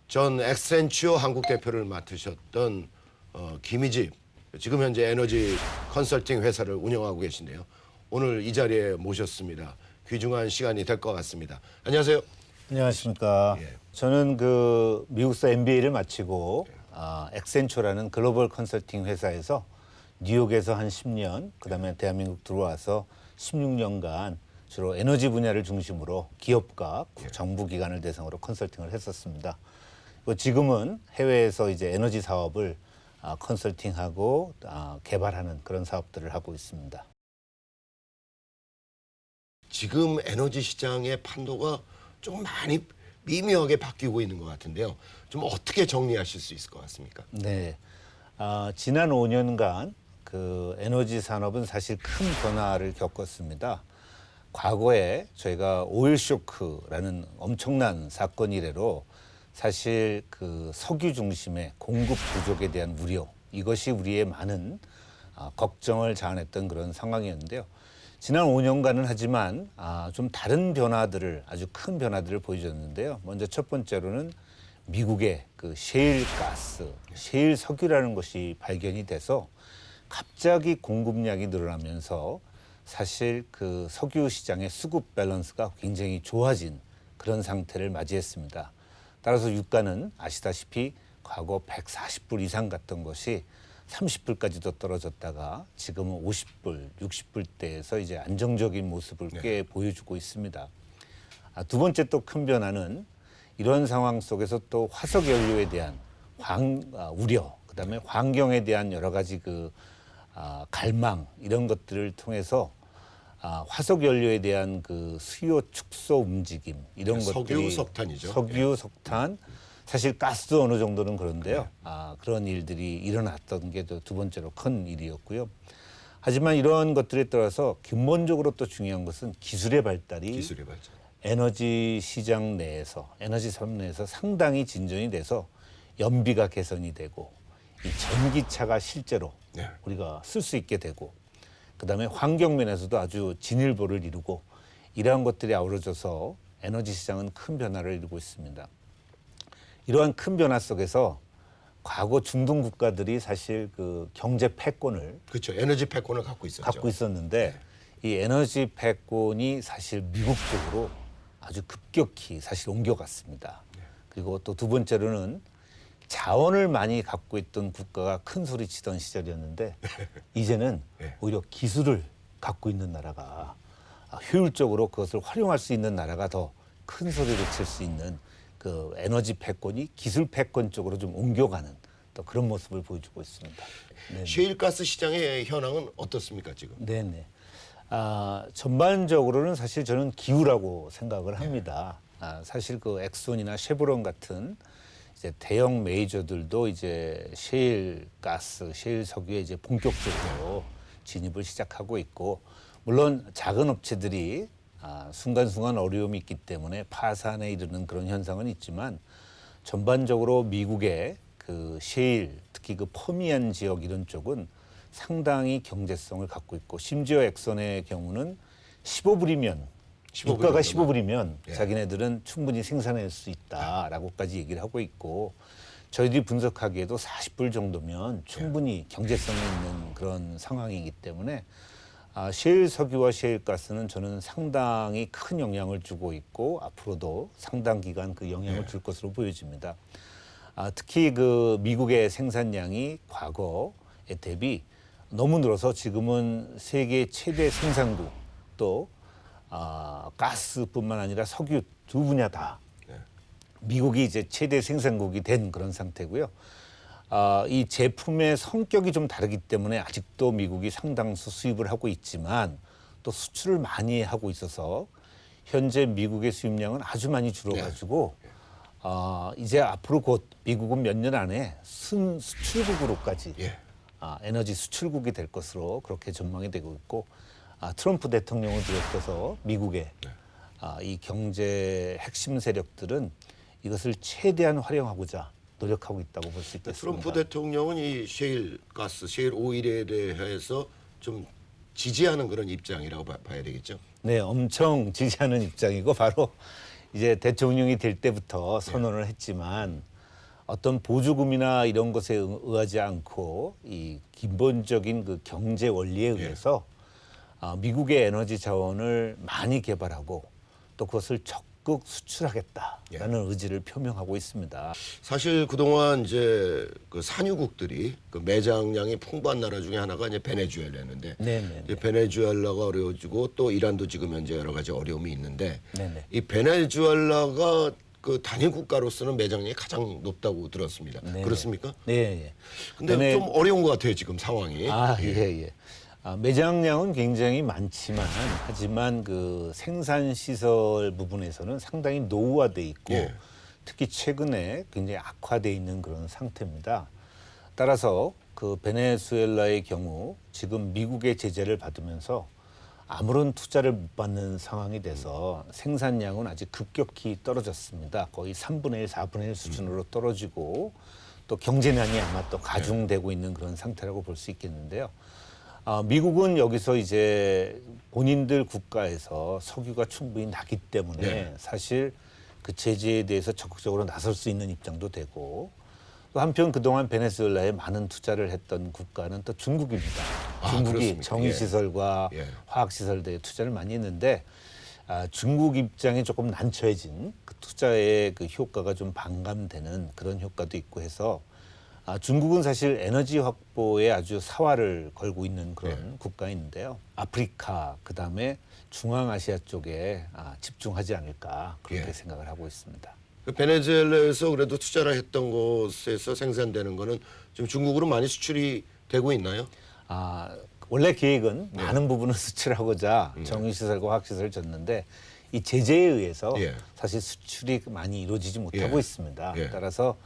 전 엑센추어 한국 대표를 맡으셨던 김희집, 지금 현재 에너지 컨설팅 회사를 운영하고 계신데요. 오늘 이 자리에 모셨습니다. 귀중한 시간이 될 것 같습니다. 안녕하세요. 안녕하십니까. 예. 저는 미국서 MBA를 마치고 엑센처라는 글로벌 컨설팅 회사에서 뉴욕에서 한 10년, 그다음에 대한민국 들어와서 16년간 주로 에너지 분야를 중심으로 기업과 정부 기관을 대상으로 컨설팅을 했었습니다. 지금은 해외에서 이제 에너지 사업을 컨설팅하고 개발하는 그런 사업들을 하고 있습니다. 지금 에너지 시장의 판도가 좀 많이 미묘하게 바뀌고 있는 것 같은데요. 좀 어떻게 정리하실 수 있을 것 같습니까? 네, 지난 5년간 그 에너지 산업은 사실 큰 변화를 겪었습니다. 과거에 저희가 오일 쇼크라는 엄청난 사건 이래로 사실 그 석유 중심의 공급 부족에 대한 우려, 이것이 우리의 많은 걱정을 자아냈던 그런 상황이었는데요. 지난 5년간은 하지만 좀 다른 변화들을, 아주 큰 변화들을 보여줬는데요. 먼저 첫 번째로는 미국의 그 셰일 가스, 셰일 석유라는 것이 발견이 돼서 갑자기 공급량이 늘어나면서 사실 그 석유 시장의 수급 밸런스가 굉장히 좋아진 그런 상태를 맞이했습니다. 따라서 유가는 아시다시피 과거 140불 이상 갔던 것이 30불까지도 떨어졌다가 지금은 50불, 60불대에서 이제 안정적인 모습을 꽤 보여주고 있습니다. 두 번째 또 큰 변화는 이런 상황 속에서 또 화석 연료에 대한 우려, 그다음에 환경에 대한 여러 가지 갈망, 이런 것들을 통해서 화석 연료에 대한 그 수요 축소 움직임, 이런 것들이 석유, 석탄이죠. 석유, 석탄, 사실 가스도 어느 정도는 그런데요. 그런 일들이 일어났던 게 두 번째로 큰 일이었고요. 하지만 이런 것들에 따라서 근본적으로 또 중요한 것은 기술의 발달이 에너지 시장 내에서, 에너지 산업 내에서 상당히 진전이 돼서 연비가 개선이 되고 이 전기차가 실제로 우리가 쓸 수 있게 되고, 그다음에 환경 면에서도 아주 진일보를 이루고, 이러한 것들이 아우러져서 에너지 시장은 큰 변화를 이루고 있습니다. 이러한 큰 변화 속에서 과거 중동 국가들이 사실 그 경제 패권을, 그렇죠. 에너지 패권을 갖고 있었는데 이 에너지 패권이 사실 미국 쪽으로 아주 급격히 사실 옮겨갔습니다. 그리고 또 두 번째로는 자원을 많이 갖고 있던 국가가 큰 소리 치던 시절이었는데 이제는 오히려 기술을 갖고 있는 나라가, 효율적으로 그것을 활용할 수 있는 나라가 더 큰 소리를 칠 수 있는 그 에너지 패권이 기술 패권 쪽으로 좀 옮겨가는 또 그런 모습을 보여주고 있습니다. 셰일가스 시장의 현황은 어떻습니까, 지금? 네네. 전반적으로는 사실 저는 기후라고 생각을 합니다. 사실 그 엑손이나 쉐브론 같은 이제 대형 메이저들도 이제 셰일 가스, 셰일 석유에 이제 본격적으로 진입을 시작하고 있고, 물론 작은 업체들이 순간순간 어려움이 있기 때문에 파산에 이르는 그런 현상은 있지만, 전반적으로 미국의 그 셰일, 특히 그 퍼미안 지역 이런 쪽은 상당히 경제성을 갖고 있고, 심지어 엑선의 경우는 15불이면, 유가가 15불이면 자기네들은 충분히 생산할 수 있다라고까지 얘기를 하고 있고, 저희들이 분석하기에도 40불 정도면 충분히 경제성이 있는 그런 상황이기 때문에 셰일 석유와 셰일 가스는 저는 상당히 큰 영향을 주고 있고 앞으로도 상당 기간 그 영향을 줄 것으로 보여집니다. 특히 그 미국의 생산량이 과거에 대비 너무 늘어서 지금은 세계 최대 생산국, 또 가스뿐만 아니라 석유 두 분야 다 미국이 이제 최대 생산국이 된 그런 상태고요. 이 제품의 성격이 좀 다르기 때문에 아직도 미국이 상당수 수입을 하고 있지만 또 수출을 많이 하고 있어서 현재 미국의 수입량은 아주 많이 줄어가지고 이제 앞으로 곧 미국은 몇 년 안에 수출국으로까지 에너지 수출국이 될 것으로 그렇게 전망이 되고 있고, 트럼프 대통령을 비롯해서 미국의 이 경제 핵심 세력들은 이것을 최대한 활용하고자 노력하고 있다고 볼 수 있겠습니다. 트럼프 대통령은 이 셰일 가스, 셰일 오일에 대해서 좀 지지하는 그런 입장이라고 봐야 되겠죠? 네, 엄청 지지하는 입장이고, 바로 이제 대통령이 될 때부터 선언을 했지만 어떤 보조금이나 이런 것에 의하지 않고 이 기본적인 그 경제 원리에 의해서 미국의 에너지 자원을 많이 개발하고 또 그것을 적극 수출하겠다라는 의지를 표명하고 있습니다. 사실 그동안 이제 그 산유국들이 그 매장량이 풍부한 나라 중에 하나가 이제 베네수엘라였는데 네네. 이제 베네수엘라가 어려워지고 또 이란도 지금 현재 여러 가지 어려움이 있는데 네네. 이 베네수엘라가 그 단일 국가로서는 매장량이 가장 높다고 들었습니다. 네네. 그렇습니까? 네. 예. 근데 좀 어려운 것 같아요 지금 상황이. 예. 매장량은 굉장히 많지만 하지만 그 생산 시설 부분에서는 상당히 노후화돼 있고 예. 특히 최근에 굉장히 악화돼 있는 그런 상태입니다. 따라서 그 베네수엘라의 경우 지금 미국의 제재를 받으면서 아무런 투자를 못 받는 상황이 돼서 생산량은 아직 급격히 떨어졌습니다. 거의 3분의 1, 4분의 1 수준으로 떨어지고 또 경제난이 아마 또 가중되고 있는 그런 상태라고 볼 수 있겠는데요. 미국은 여기서 이제 본인들 국가에서 석유가 충분히 나기 때문에 네. 사실 그 제재에 대해서 적극적으로 나설 수 있는 입장도 되고 또 한편 그동안 베네수엘라에 많은 투자를 했던 국가는 또 중국입니다. 중국이 그렇습니까? 정유시설과 예. 화학시설대에 투자를 많이 했는데 중국 입장이 조금 난처해진 그 투자의 그 효과가 좀 반감되는 그런 효과도 있고 해서 중국은 사실 에너지 확보에 아주 사활을 걸고 있는 그런 국가인데요. 아프리카 그다음에 중앙아시아 쪽에 집중하지 않을까 그렇게 생각을 하고 있습니다. 그 베네수엘라에서 그래도 투자를 했던 곳에서 생산되는 거는 지금 중국으로 많이 수출이 되고 있나요? 원래 계획은 많은 부분을 수출하고자 정유시설과 화학시설을 줬는데 이 제재에 의해서 사실 수출이 많이 이루어지지 못하고 있습니다. 따라서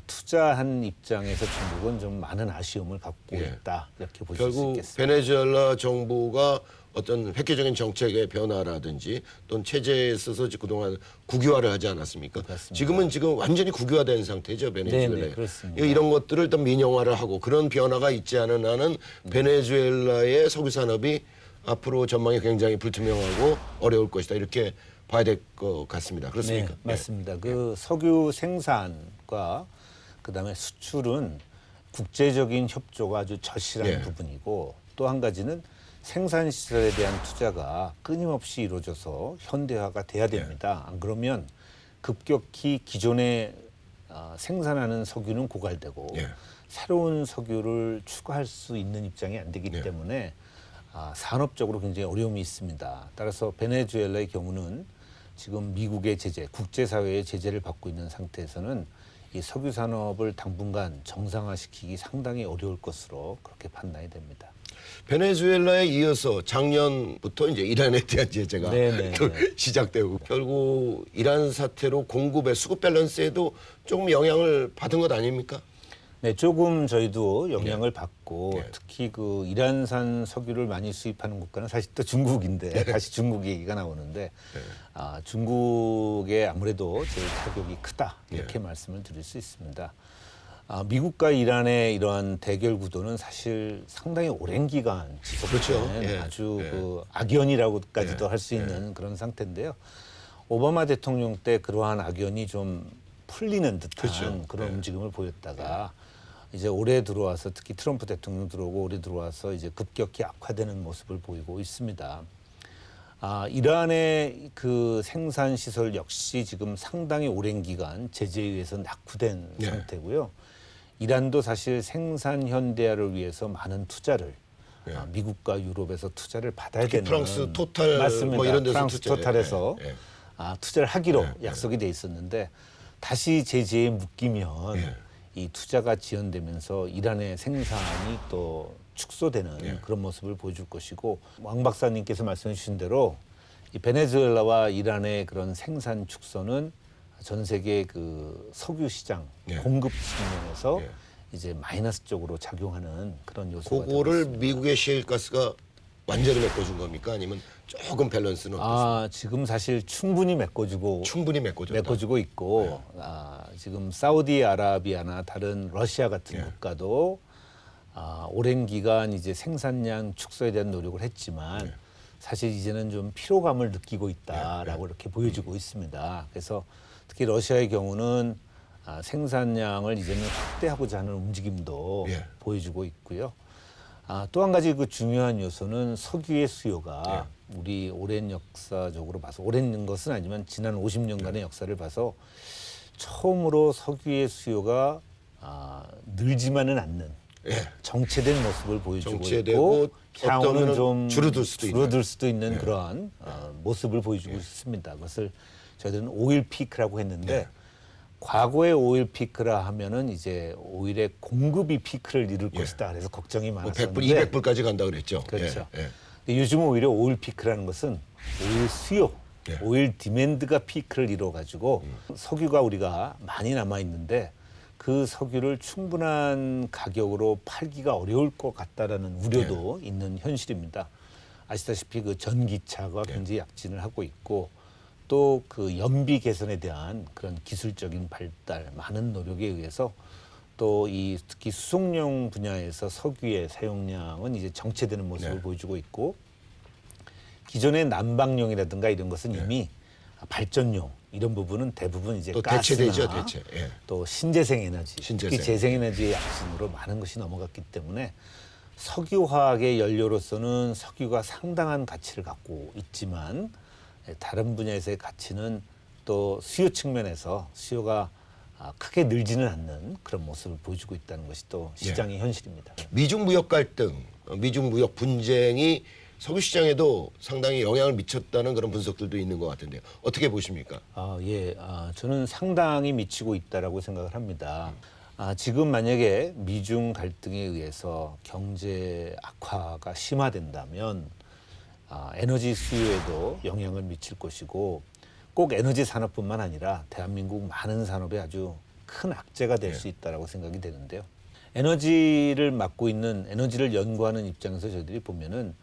투자한 입장에서 중국은 좀 많은 아쉬움을 갖고 있다 이렇게 보실 수 결국 있겠습니다. 베네수엘라 정부가 어떤 획기적인 정책의 변화라든지 또는 체제에 있어서 그동안 국유화를 하지 않았습니까? 그렇습니다. 지금은 완전히 국유화된 상태죠, 베네수엘라에. 네네, 그렇습니다. 이런 것들을 또 민영화를 하고 그런 변화가 있지 않은 한은 베네수엘라의 석유 산업이 앞으로 전망이 굉장히 불투명하고 어려울 것이다 이렇게 봐야 될 것 같습니다. 그렇습니까? 네, 맞습니다. 그 석유 생산과 그다음에 수출은 국제적인 협조가 아주 절실한 부분이고 또 한 가지는 생산 시설에 대한 투자가 끊임없이 이루어져서 현대화가 돼야 됩니다. 안 그러면 급격히 기존에 생산하는 석유는 고갈되고 새로운 석유를 추가할 수 있는 입장이 안 되기 때문에 산업적으로 굉장히 어려움이 있습니다. 따라서 베네수엘라의 경우는 지금 미국의 제재, 국제사회의 제재를 받고 있는 상태에서는 이 석유 산업을 당분간 정상화시키기 상당히 어려울 것으로 그렇게 판단이 됩니다. 베네수엘라에 이어서 작년부터 이제 이란에 대한 제재가 또 시작되고 결국 이란 사태로 공급의 수급 밸런스에도 조금 영향을 받은 것 아닙니까? 네, 조금 저희도 영향을 받고 특히 그 이란산 석유를 많이 수입하는 국가는 사실 또 중국인데 다시 중국 얘기가 나오는데 중국에 아무래도 제일 타격이 크다 이렇게 말씀을 드릴 수 있습니다. 미국과 이란의 이러한 대결 구도는 사실 상당히 오랜 기간 지속된 아주 그 악연이라고까지도 할 수 있는 그런 상태인데요. 오바마 대통령 때 그러한 악연이 좀 풀리는 듯한 그런 움직임을 보였다가 이제 올해 들어와서 특히 트럼프 대통령 들어오고 올해 들어와서 이제 급격히 악화되는 모습을 보이고 있습니다. 이란의 그 생산 시설 역시 지금 상당히 오랜 기간 제재에 의해서 낙후된 상태고요. 이란도 사실 생산 현대화를 위해서 많은 투자를 미국과 유럽에서 투자를 받아야 되는 프랑스 토탈 맞습니다. 뭐 이런 데서 프랑스 토탈에서 투자를 하기로 약속이 돼 있었는데 다시 제재에 묶이면 이 투자가 지연되면서 이란의 생산이 또 축소되는 그런 모습을 보여줄 것이고 왕 박사님께서 말씀해 주신 대로 이 베네수엘라와 이란의 그런 생산 축소는 전 세계 그 석유 시장 공급 측면에서 이제 마이너스 쪽으로 작용하는 그런 요소가 그거를 되겠습니다. 미국의 셰일가스가 완전히 메꿔준 겁니까? 아니면 조금 밸런스는 어떻습니까? 지금 사실 충분히 메꿔주고 메꿔주고 있고 지금 사우디아라비아나 다른 러시아 같은 국가도 오랜 기간 이제 생산량 축소에 대한 노력을 했지만 사실 이제는 좀 피로감을 느끼고 있다라고 이렇게 보여주고 있습니다. 그래서 특히 러시아의 경우는 생산량을 이제는 확대하고자 하는 움직임도 예. 보여주고 있고요. 또 한 가지 그 중요한 요소는 석유의 수요가 우리 오랜 역사적으로 봐서 오랜 것은 아니지만 지난 50년간의 역사를 봐서 처음으로 석유의 수요가 늘지만은 않는 정체된 모습을 보여주고 정체되고 있고 향후는 어쩌면은 좀 줄어들 수도 있는 그런 모습을 보여주고 있습니다. 그것을 저희들은 오일 피크라고 했는데 과거의 오일 피크라 하면은 이제 오일의 공급이 피크를 이룰 것이다. 그래서 걱정이 뭐 많았었는데 100불, 200불까지 간다 그랬죠. 그렇죠. 예, 예. 근데 요즘은 오히려 오일 피크라는 것은 오일 수요, 오일 디맨드가 피크를 이뤄 가지고 석유가 우리가 많이 남아 있는데 그 석유를 충분한 가격으로 팔기가 어려울 것 같다라는 우려도 있는 현실입니다. 아시다시피 그 전기차가 굉장히 약진을 하고 있고 또 그 연비 개선에 대한 그런 기술적인 발달, 많은 노력에 의해서 또 이 특히 수송용 분야에서 석유의 사용량은 이제 정체되는 모습을 보여주고 있고 기존의 난방용이라든가 이런 것은 이미 발전용 이런 부분은 대부분 이제 또 가스나 대체되죠, 대체. 예. 또 신재생 에너지, 신재생. 특히 재생에너지의 약진으로 많은 것이 넘어갔기 때문에 석유화학의 연료로서는 석유가 상당한 가치를 갖고 있지만 다른 분야에서의 가치는 또 수요 측면에서 수요가 크게 늘지는 않는 그런 모습을 보여주고 있다는 것이 또 시장의 현실입니다. 미중 무역 갈등, 미중 무역 분쟁이 석유 시장에도 상당히 영향을 미쳤다는 그런 분석들도 있는 것 같은데요. 어떻게 보십니까? 저는 상당히 미치고 있다라고 생각을 합니다. 지금 만약에 미중 갈등에 의해서 경제 악화가 심화된다면 에너지 수요에도 영향을 미칠 것이고 꼭 에너지 산업뿐만 아니라 대한민국 많은 산업에 아주 큰 악재가 될 수 있다라고 생각이 되는데요. 에너지를 맡고 있는 에너지를 연구하는 입장에서 저희들이 보면은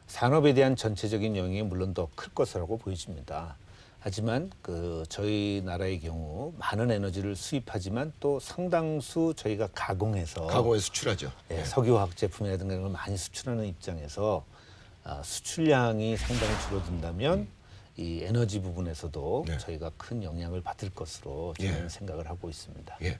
산업에 대한 전체적인 영향이 물론 더 클 것이라고 보여집니다. 하지만 저희 나라의 경우 많은 에너지를 수입하지만 또 상당수 저희가 가공해서 수출하죠. 석유화학 제품이라든가 이런 걸 많이 수출하는 입장에서 수출량이 상당히 줄어든다면 이 에너지 부분에서도 저희가 큰 영향을 받을 것으로 저는 생각을 하고 있습니다. 예.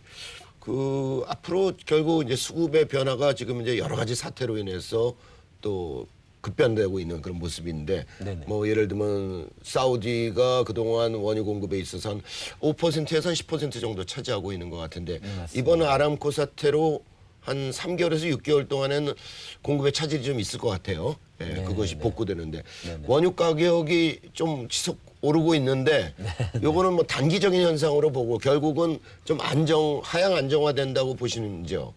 앞으로 결국 이제 수급의 변화가 지금 이제 여러 가지 사태로 인해서 또 급변되고 있는 그런 모습인데 뭐 예를 들면 사우디가 그동안 원유 공급에 있어서 한 5%에서 한 10% 정도 차지하고 있는 것 같은데 이번 아람코 사태로 한 3개월에서 6개월 동안에는 공급의 차질이 좀 있을 것 같아요. 그것이 복구되는데 원유 가격이 좀 지속 오르고 있는데 요거는 뭐 단기적인 현상으로 보고 결국은 좀 하향 안정화된다고 보시는지요?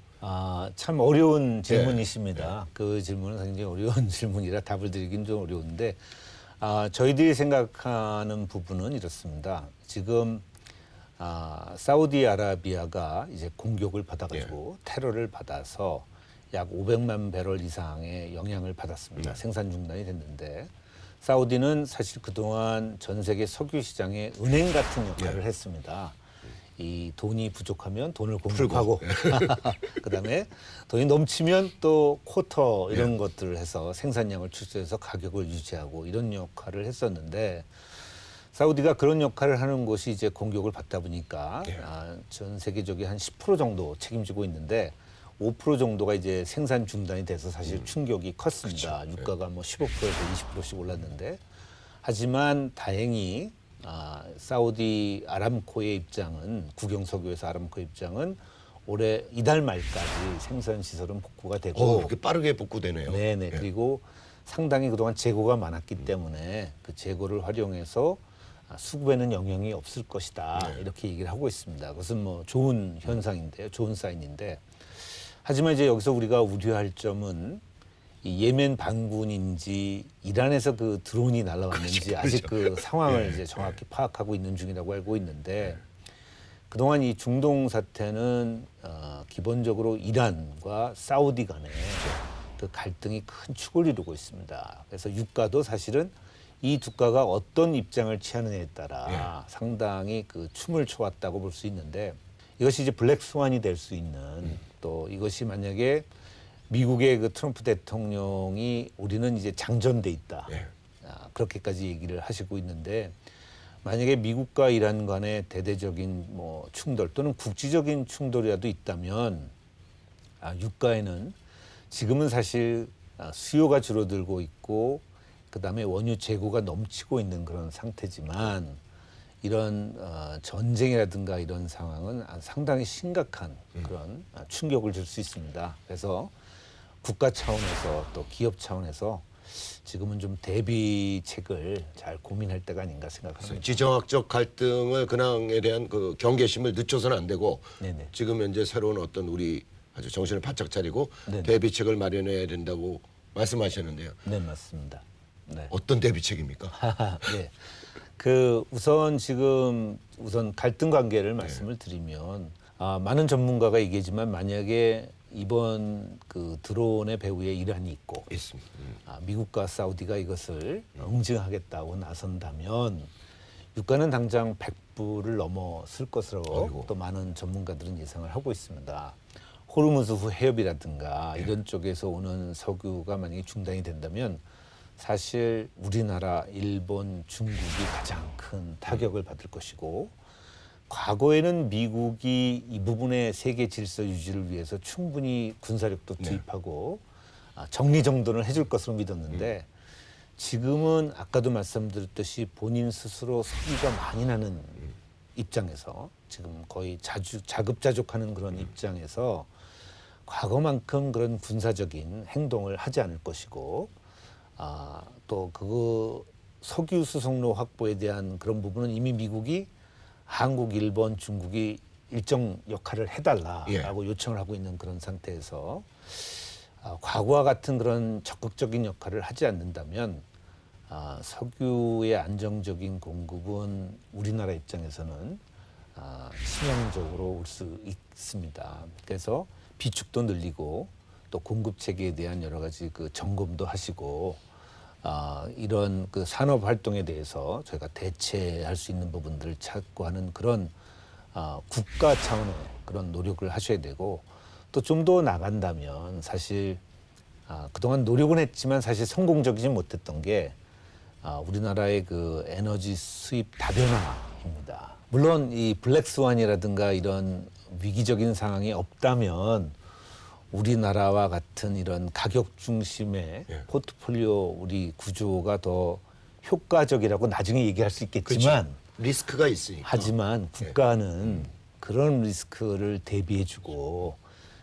참 어려운 질문이십니다. 그 질문은 굉장히 어려운 질문이라 답을 드리긴 좀 어려운데 저희들이 생각하는 부분은 이렇습니다. 지금 사우디아라비아가 이제 공격을 받아가지고 테러를 받아서 약 500만 배럴 이상의 영향을 받았습니다. 생산 중단이 됐는데 사우디는 사실 그동안 전 세계 석유 시장에 은행 같은 역할을 했습니다. 이 돈이 부족하면 돈을 공급하고 그다음에 돈이 넘치면 또 쿼터 이런 것들을 해서 생산량을 축소해서 가격을 유지하고 이런 역할을 했었는데 사우디가 그런 역할을 하는 곳이 이제 공격을 받다 보니까 전 세계적인 한 10% 정도 책임지고 있는데 5% 정도가 이제 생산 중단이 돼서 사실 충격이 컸습니다. 그렇죠. 유가가 뭐 15%에서 20%씩 올랐는데 하지만 다행히 사우디 아람코의 입장은 국영석유에서 아람코의 입장은 올해 이달 말까지 생산 시설은 복구가 되고 그렇게 빠르게 복구되네요. 네네. 그리고 상당히 그동안 재고가 많았기 때문에 그 재고를 활용해서 수급에는 영향이 없을 것이다. 이렇게 얘기를 하고 있습니다. 그것은 뭐 좋은 현상인데요. 좋은 사인인데 하지만 이제 여기서 우리가 우려할 점은 이 예멘 반군인지 이란에서 그 드론이 날아왔는지 아직 그 상황을 이제 정확히 파악하고 있는 중이라고 알고 있는데 그동안 이 중동 사태는 기본적으로 이란과 사우디 간에 그 갈등이 큰 축을 이루고 있습니다. 그래서 유가도 사실은 이 두 가가 어떤 입장을 취하느냐에 따라 상당히 그 춤을 춰왔다고 볼 수 있는데 이것이 이제 블랙 스완이 될 수 있는 또 이것이 만약에 미국의 그 트럼프 대통령이 우리는 이제 장전돼 있다. 그렇게까지 얘기를 하시고 있는데 만약에 미국과 이란 간의 대대적인 뭐 충돌 또는 국지적인 충돌이라도 있다면 유가에는 지금은 사실 수요가 줄어들고 있고 그다음에 원유 재고가 넘치고 있는 그런 상태지만 이런 전쟁이라든가 이런 상황은 상당히 심각한 그런 충격을 줄 수 있습니다. 그래서 국가 차원에서 또 기업 차원에서 지금은 좀 대비책을 잘 고민할 때가 아닌가 생각합니다. 지정학적 갈등을 근황에 대한 그 경계심을 늦춰서는 안 되고 네네. 지금 현재 새로운 어떤 우리 아주 정신을 바짝 차리고 네네. 대비책을 마련해야 된다고 말씀하셨는데요. 네, 맞습니다. 네. 어떤 대비책입니까? 네. 그 우선 갈등 관계를 말씀을 드리면 많은 전문가가 얘기하지만 만약에 이번 그 드론의 배후에 이란이 있고 있습니다. 미국과 사우디가 이것을 응징하겠다고 나선다면 유가는 당장 100불을 넘어설 것으로 아이고. 또 많은 전문가들은 예상을 하고 있습니다. 호르무즈 해협이라든가 이런 쪽에서 오는 석유가 만약에 중단이 된다면 사실 우리나라, 일본, 중국이 가장 큰 타격을 받을 것이고 과거에는 미국이 이 부분의 세계 질서 유지를 위해서 충분히 군사력도 투입하고 정리정돈을 해줄 것으로 믿었는데 지금은 아까도 말씀드렸듯이 본인 스스로 석유가 많이 나는 입장에서 지금 거의 자급자족하는 그런 입장에서 과거만큼 그런 군사적인 행동을 하지 않을 것이고 또 그 석유 수송로 확보에 대한 그런 부분은 이미 미국이 한국, 일본, 중국이 일정 역할을 해달라라고 요청을 하고 있는 그런 상태에서 과거와 같은 그런 적극적인 역할을 하지 않는다면 석유의 안정적인 공급은 우리나라 입장에서는 치명적으로 올 수 있습니다. 그래서 비축도 늘리고 또 공급 체계에 대한 여러 가지 그 점검도 하시고 이런 그 산업 활동에 대해서 저희가 대체할 수 있는 부분들을 찾고 하는 그런 국가 차원의 그런 노력을 하셔야 되고 또 좀 더 나간다면 사실 그동안 노력은 했지만 사실 성공적이지 못했던 게 우리나라의 그 에너지 수입 다변화입니다. 물론 이 블랙스완이라든가 이런 위기적인 상황이 없다면 우리나라와 같은 이런 가격 중심의 포트폴리오 우리 구조가 더 효과적이라고 나중에 얘기할 수 있겠지만 리스크가 있으니까. 하지만 국가는 그런 리스크를 대비해주고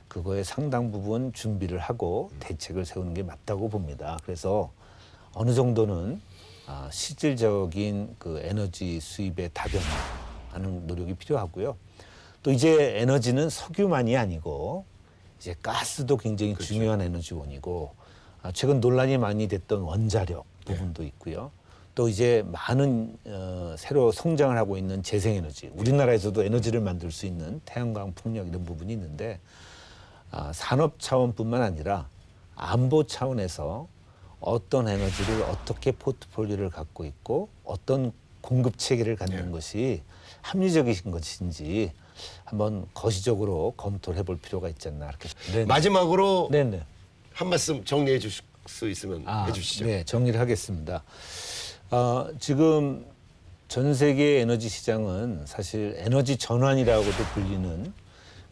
그거에 상당 부분 준비를 하고 대책을 세우는 게 맞다고 봅니다. 그래서 어느 정도는 실질적인 그 에너지 수입의 다변화하는 노력이 필요하고요. 또 이제 에너지는 석유만이 아니고 이제 가스도 굉장히 중요한 에너지원이고 최근 논란이 많이 됐던 원자력 부분도 있고요. 또 이제 많은 새로 성장을 하고 있는 재생에너지, 우리나라에서도 에너지를 만들 수 있는 태양광, 풍력 이런 부분이 있는데 산업 차원뿐만 아니라 안보 차원에서 어떤 에너지를 어떻게 포트폴리오를 갖고 있고 어떤 공급 체계를 갖는 것이 합리적인 것인지 한번 거시적으로 검토를 해볼 필요가 있지 않나 이렇게. 네네. 마지막으로 네네. 한 말씀 정리해 주실 수 있으면 해주시죠. 네, 정리를 하겠습니다. 지금 전 세계 에너지 시장은 사실 에너지 전환이라고도 불리는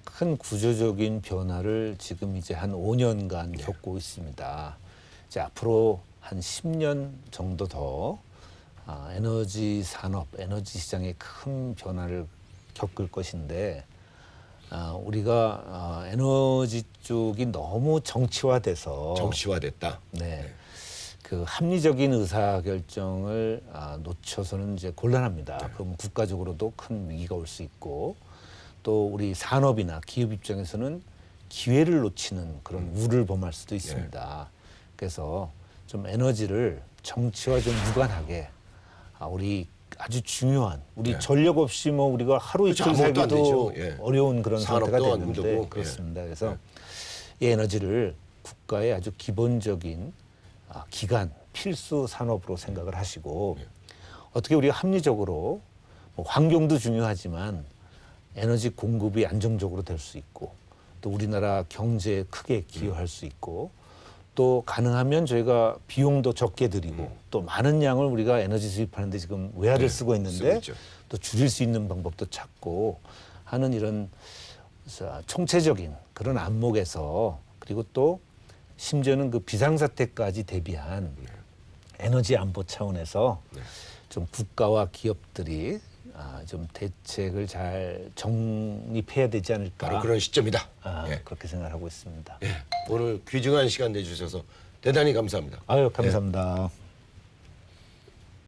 큰 구조적인 변화를 지금 이제 한 5년간 겪고 있습니다. 이제 앞으로 한 10년 정도 더 에너지 산업, 에너지 시장에 큰 변화를 겪을 것인데 우리가 에너지 쪽이 너무 정치화돼서 정치화됐다. 네. 그 합리적인 의사 결정을 놓쳐서는 이제 곤란합니다. 그럼 국가적으로도 큰 위기가 올 수 있고 또 우리 산업이나 기업 입장에서는 기회를 놓치는 그런 우를 범할 수도 있습니다. 그래서 좀 에너지를 정치와 좀 무관하게 우리 아주 중요한 우리 전력 없이 뭐 우리가 하루 이틀 아무것도 안 살기도 되죠. 어려운 그런 상태가 산업도 안 되는데 되고. 그렇습니다. 그래서 이 에너지를 국가의 아주 기본적인 기간 필수 산업으로 생각을 하시고 어떻게 우리가 합리적으로 뭐 환경도 중요하지만 에너지 공급이 안정적으로 될 수 있고 또 우리나라 경제에 크게 기여할 수 있고 또 가능하면 저희가 비용도 적게 들이고 또 많은 양을 우리가 에너지 수입하는데 지금 외화를 쓰고 쓰고 있는데 있죠. 또 줄일 수 있는 방법도 찾고 하는 이런 총체적인 그런 안목에서 그리고 또 심지어는 그 비상사태까지 대비한 에너지 안보 차원에서 좀 국가와 기업들이 좀 대책을 잘 정립해야 되지 않을까. 바로 그런 시점이다. 예. 그렇게 생각하고 있습니다. 예. 오늘 귀중한 시간 내주셔서 대단히 감사합니다. 아유, 감사합니다.